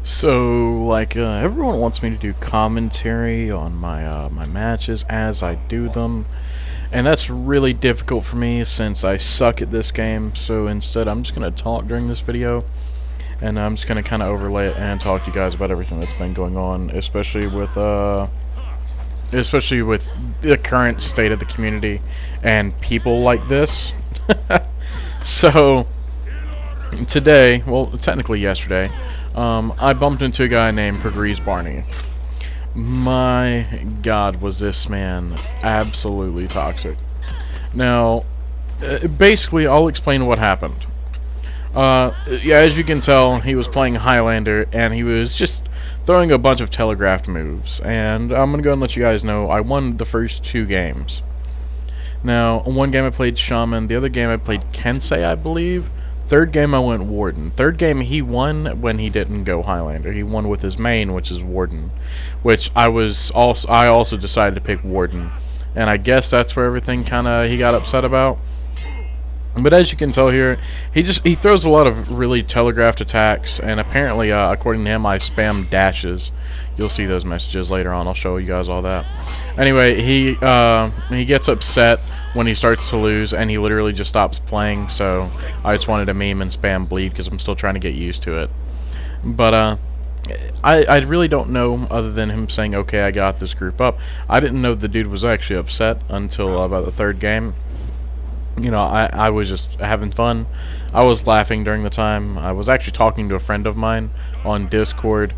So, everyone wants me to do commentary on my matches as I do them, and that's really difficult for me since I suck at this game. So instead, I'm just gonna talk during this video, and I'm just gonna kind of overlay it and talk to you guys about everything that's been going on, especially with the current state of the community and people like this. So today, well, technically yesterday, I bumped into a guy named Pregrees Barney. My God, was this man absolutely toxic. Now, basically, I'll explain what happened. Yeah, as you can tell, he was playing Highlander, and he was just throwing a bunch of telegraphed moves. And I'm gonna go and let you guys know I won the first two games. Now, one game I played Shaman, the other game I played Kensei, I believe. Third game I went Warden. Third game he won when he didn't go Highlander. He won with his main, which is Warden, which I also decided to pick Warden, and I guess that's where everything he got upset about. But as you can tell here, he throws a lot of really telegraphed attacks, and apparently, according to him, I spam dashes. You'll see those messages later on. I'll show you guys all that. Anyway, he gets upset when he starts to lose, and he literally just stops playing. So I just wanted to meme and spam bleed because I'm still trying to get used to it. But I really don't know, other than him saying, "Okay, I got this group up." I didn't know the dude was actually upset until about the third game. You know, I was just having fun. I was laughing during the time. I was actually talking to a friend of mine on Discord,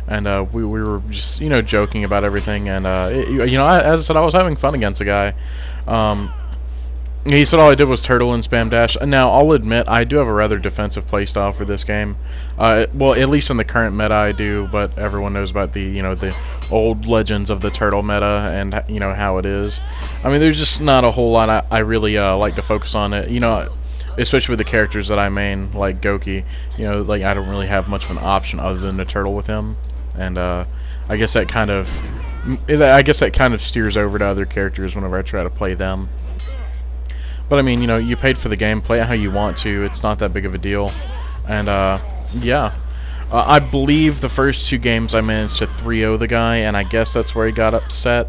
and we were just, joking about everything. And as I said, I was having fun against a guy. He said all I did was turtle and spam dash. Now, I'll admit, I do have a rather defensive playstyle for this game. Well, at least in the current meta I do, but everyone knows about the old legends of the turtle meta and, how it is. I mean, there's just not a whole lot I really like to focus on it, especially with the characters that I main, like Goki. I don't really have much of an option other than to turtle with him. And I guess that kind of steers over to other characters whenever I try to play them. But I mean, you paid for the game, play it how you want to. It's not that big of a deal. And yeah, I believe the first two games I managed to 3-0 the guy, and I guess that's where he got upset.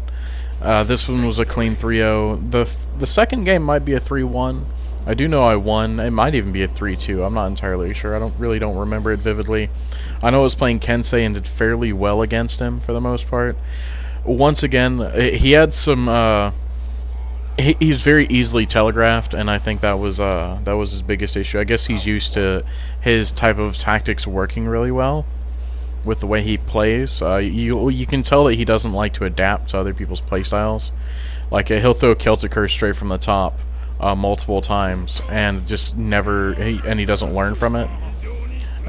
This one was a clean 3-0. The second game might be a 3-1. I do know I won. It might even be a 3-2. I'm not entirely sure. I don't remember it vividly. I know I was playing Kensei and did fairly well against him for the most part. Once again, he had some. He's very easily telegraphed, and I think that was his biggest issue. I guess he's used to his type of tactics working really well with the way he plays. You can tell that he doesn't like to adapt to other people's playstyles. Like, he'll throw Celtic Curse straight from the top multiple times, and just he doesn't learn from it.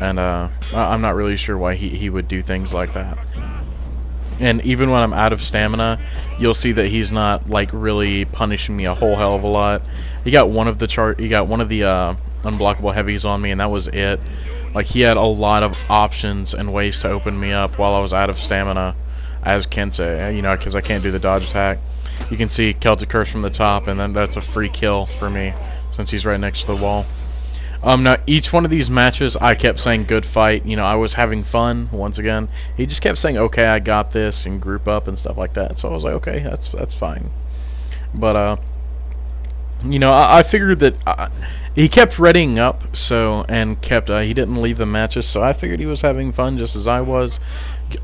And I'm not really sure why he would do things like that. And even when I'm out of stamina, you'll see that he's not really punishing me a whole hell of a lot. He got one of the unblockable heavies on me, and that was it. Like, he had a lot of options and ways to open me up while I was out of stamina as Kensei, because I can't do the dodge attack. You can see Celtic Curse from the top, and then that's a free kill for me since he's right next to the wall. Now, each one of these matches, I kept saying, "Good fight." I was having fun, once again. He just kept saying, "Okay, I got this," and group up and stuff like that. So I was like, okay, that's fine. But, I figured that he kept readying up, and he didn't leave the matches, so I figured he was having fun just as I was.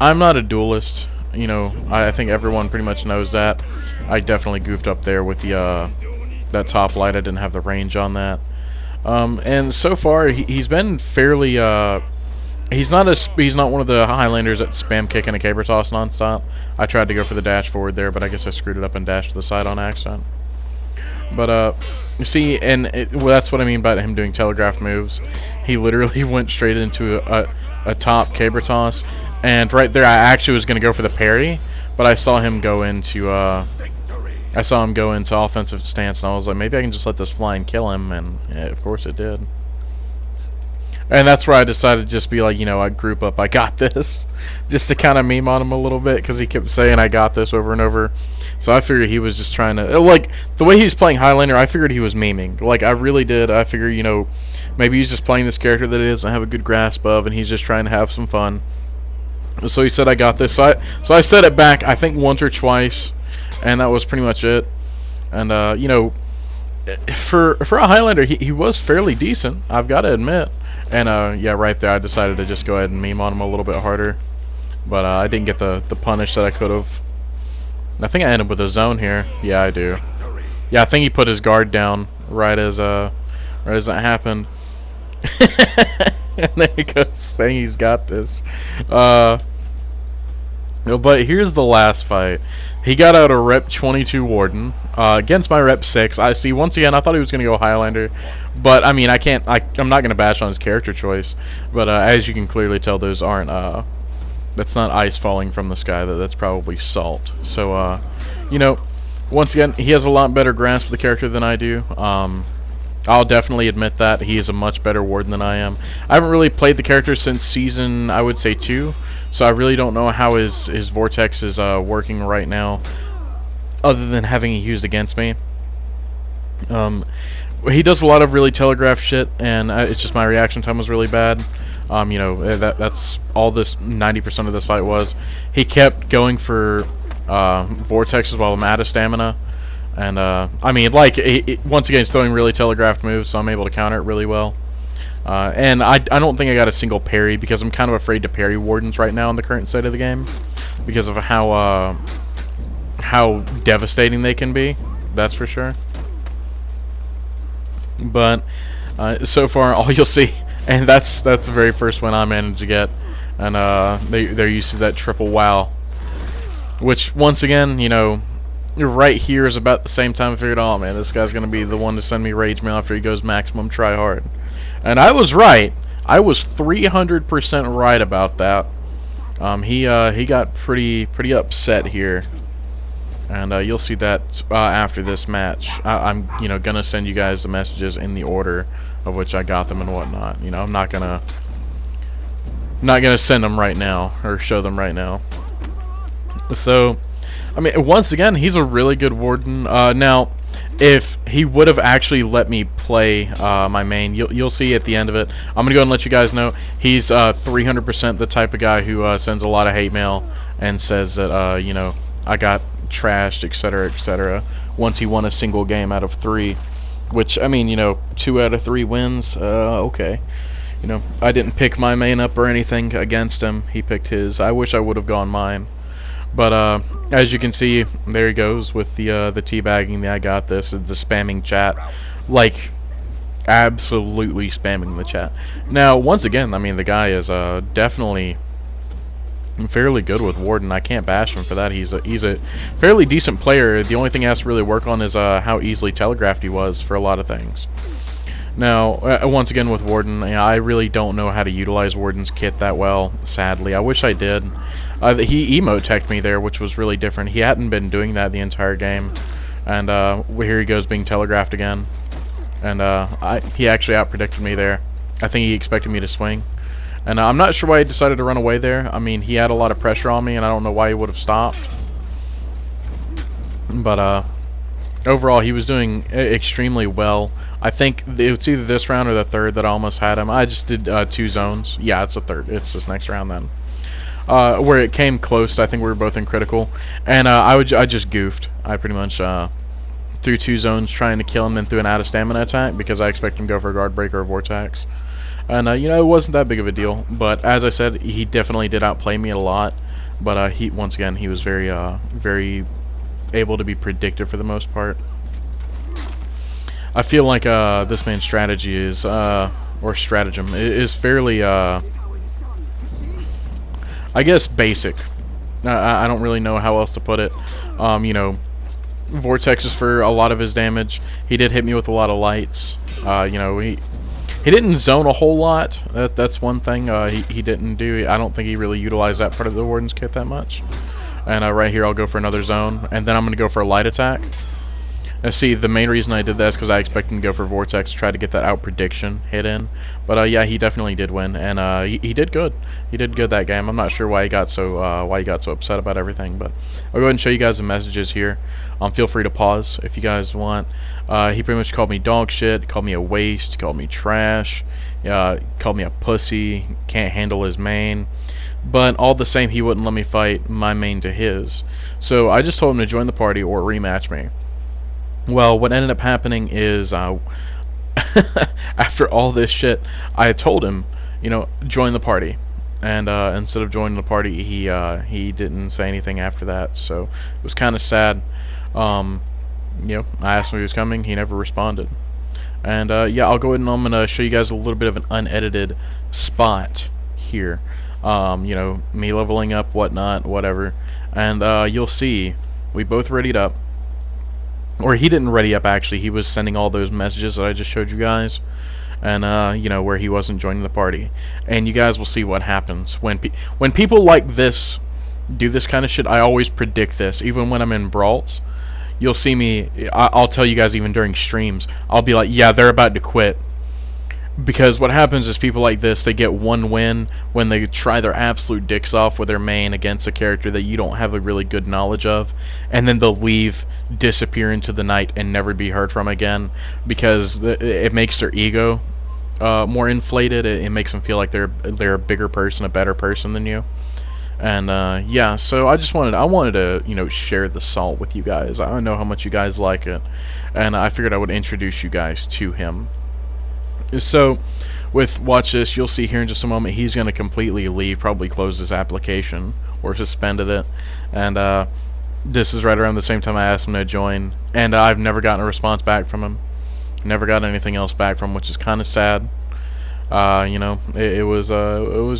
I'm not a duelist. I think everyone pretty much knows that. I definitely goofed up there with that top light. I didn't have the range on that. And so far he's been fairly he's not one of the Highlanders that spam kick and a caber toss nonstop. I tried to go for the dash forward there, but I guess I screwed it up and dashed to the side on accident. But you see, well, that's what I mean by him doing telegraph moves. He literally went straight into a top caber toss, and right there I actually was going to go for the parry, but I saw him go into offensive stance, and I was like, maybe I can just let this fly and kill him, and yeah, of course it did. And that's where I decided to just be like, I group up, I got this, just to kind of meme on him a little bit, because he kept saying I got this over and over. So I figured he was just trying to, the way he's playing Highlander, I figured he was memeing. I really did. I figured, maybe he's just playing this character that he doesn't have a good grasp of, and he's just trying to have some fun. So he said I got this. So I said it back, I think once or twice, and that was pretty much it. And you know, for a Highlander, he was fairly decent, I've got to admit. And yeah, right there, I decided to just go ahead and meme on him a little bit harder. But I didn't get the punish that I could have. I think I ended up with a zone here. Yeah, I do. Yeah, I think he put his guard down right as that happened. And there he goes saying he's got this. But here's the last fight. He got out a Rep 22 Warden against my Rep 6. I see. Once again, I thought he was gonna go Highlander, but I mean, I'm not gonna bash on his character choice. But as you can clearly tell, those aren't. That's not ice falling from the sky. That's probably salt. So you know, once again, he has a lot better grasp of the character than I do. I'll definitely admit that he is a much better Warden than I am. I haven't really played the character since season, I would say 2, so I really don't know how his Vortex is working right now, other than having it used against me. He does a lot of really telegraphed shit, and it's just my reaction time was really bad. You know, that's all this 90% of this fight was. He kept going for Vortexes while I'm out of stamina. And, I mean, like, once again, it's throwing really telegraphed moves, so I'm able to counter it really well. And I don't think I got a single parry, because I'm kind of afraid to parry Wardens right now in the current state of the game, because of how devastating they can be, that's for sure. But, so far, all you'll see, and that's the very first one I managed to get, and they're used to that triple wow. Which, once again, you know, right here is about the same time I figured, oh man, this guy's gonna be the one to send me rage mail after he goes maximum try hard. And I was right. I was 300% right about that. He got pretty upset here, and you'll see that after this match. I'm gonna send you guys the messages in the order of which I got them and whatnot. You know, I'm not gonna send them right now or show them right now. So, I mean, once again, he's a really good Warden. Now, if he would have actually let me play my main, you'll see at the end of it. I'm gonna go and let you guys know he's 300% the type of guy who sends a lot of hate mail and says that you know, I got trashed, etc., etc. Once he won a single game out of 3, which, I mean, you know, 2 out of 3 wins. Okay, you know, I didn't pick my main up or anything against him. He picked his. I wish I would have gone mine. But as you can see, there he goes with the teabagging, the I got this, the spamming chat, like absolutely spamming the chat. Now, once again, I mean, the guy is definitely fairly good with Warden. I can't bash him for that. He's a fairly decent player. The only thing he has to really work on is how easily telegraphed he was for a lot of things. Now, once again with Warden, you know, I really don't know how to utilize Warden's kit that well, sadly. I wish I did. He emote-teched me there, which was really different. He hadn't been doing that the entire game. And here he goes being telegraphed again. And he actually out-predicted me there. I think he expected me to swing. And I'm not sure why he decided to run away there. I mean, he had a lot of pressure on me, and I don't know why he would have stopped. But overall, he was doing extremely well. I think it's either this round or the third that I almost had him. I just did 2 zones. Yeah, it's the third. It's this next round then. Where it came close. I think we were both in critical, and I just goofed. I pretty much threw 2 zones trying to kill him, and threw an out of stamina attack because I expect him to go for a guard breaker or vortex. And you know, it wasn't that big of a deal. But as I said, he definitely did outplay me a lot. But once again, he was very able to be predictive for the most part. I feel like this man's strategy is or stratagem is fairly I guess basic. I don't really know how else to put it. You know, vortexes for a lot of his damage. He did hit me with a lot of lights. You know, he didn't zone a whole lot. That's one thing he didn't do. I don't think he really utilized that part of the Warden's kit that much. And right here I'll go for another zone, and then I'm going to go for a light attack. See, the main reason I did that is because I expected him to go for Vortex, try to get that out prediction hit in. But yeah, he definitely did win, and he did good. He did good that game. I'm not sure why he got so upset about everything, but I'll go ahead and show you guys the messages here. Feel free to pause if you guys want. He pretty much called me dog shit, called me a waste, called me trash, called me a pussy, can't handle his main. but all the same, he wouldn't let me fight my main to his. So I just told him to join the party or rematch me. Well, what ended up happening is, after all this shit, I told him, join the party. And instead of joining the party, he didn't say anything after that. So it was kind of sad. I asked him if he was coming. He never responded. And yeah, I'll go ahead and I'm gonna show you guys a little bit of an unedited spot here. Me leveling up, whatnot, whatever. And you'll see we both readied up. Or he didn't ready up, actually. He was sending all those messages that I just showed you guys. And where he wasn't joining the party. And you guys will see what happens when people like this do this kind of shit. I always predict this, even when I'm in brawls. You'll see me. I'll tell you guys even during streams. I'll be like, yeah, they're about to quit. Because what happens is people like this, they get one win when they try their absolute dicks off with their main against a character that you don't have a really good knowledge of, and then they'll leave, disappear into the night, and never be heard from again, because it makes their ego more inflated. It makes them feel like they're a bigger person, a better person than you. And yeah, so I wanted to share the salt with you guys. I know how much you guys like it, and I figured I would introduce you guys to him. So, watch this, you'll see here in just a moment, he's going to completely leave, probably close his application, or suspended it, and this is right around the same time I asked him to join, and I've never gotten a response back from him, never got anything else back from him, which is kind of sad. It was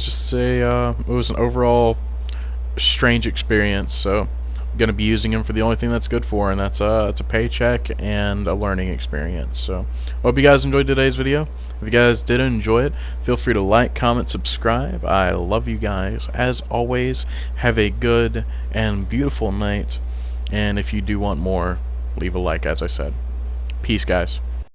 just it was an overall strange experience, so I'm going to be using him for the only thing that's good for, and that's it's a paycheck and a learning experience. So hope you guys enjoyed today's video. If you guys did enjoy it, feel free to like, comment, subscribe. I love you guys. As always, have a good and beautiful night, and if you do want more, leave a like, as I said. Peace, guys.